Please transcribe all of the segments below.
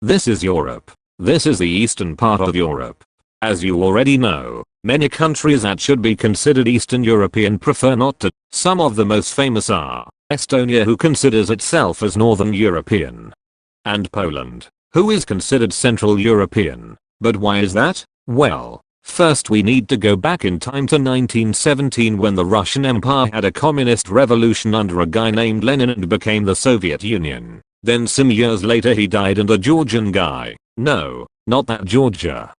This is Europe. This is the eastern part of Europe. As you already know, many countries that should be considered Eastern European prefer not to. Some of the most famous are Estonia, who considers itself as Northern European, and Poland, who is considered Central European. But why is that? Well, first we need to go back in time to 1917, when the Russian Empire had a communist revolution under a guy named Lenin and became the Soviet Union. Then some years later he died and a Georgian guy, no, not that Georgia,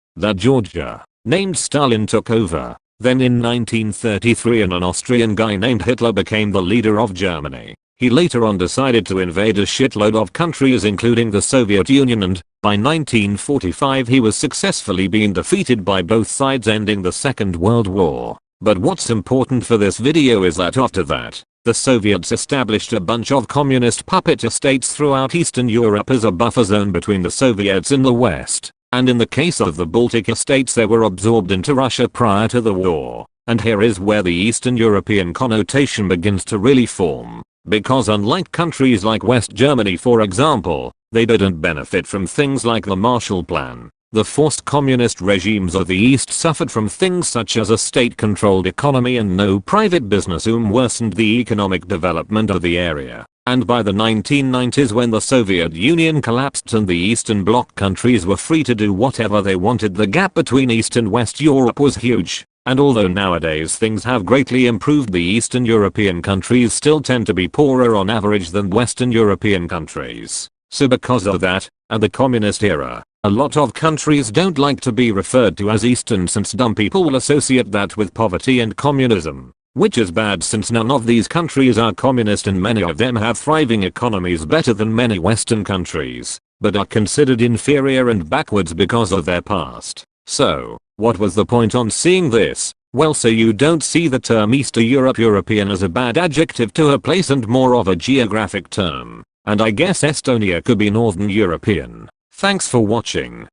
named Stalin took over. Then in 1933 an Austrian guy named Hitler became the leader of Germany. He later on decided to invade a shitload of countries including the Soviet Union, and by 1945 he was successfully being defeated by both sides, ending the Second World War. But what's important for this video is that after that, the Soviets established a bunch of communist puppet states throughout Eastern Europe as a buffer zone between the Soviets and the West. And in the case of the Baltic states, they were absorbed into Russia prior to the war. And here is where the Eastern European connotation begins to really form. Because unlike countries like West Germany for example, they didn't benefit from things like the Marshall Plan. The forced communist regimes of the East suffered from things such as a state-controlled economy and no private business, worsened the economic development of the area. And by the 1990s, when the Soviet Union collapsed and the Eastern Bloc countries were free to do whatever they wanted, the gap between East and West Europe was huge. And although nowadays things have greatly improved, the Eastern European countries still tend to be poorer on average than Western European countries. So because of that, and the communist era, a lot of countries don't like to be referred to as Eastern, since dumb people will associate that with poverty and communism. Which is bad, since none of these countries are communist and many of them have thriving economies better than many Western countries, but are considered inferior and backwards because of their past. So, what was the point on seeing this? Well, so you don't see the term Eastern European as a bad adjective to a place and more of a geographic term. And I guess Estonia could be Northern European. Thanks for watching.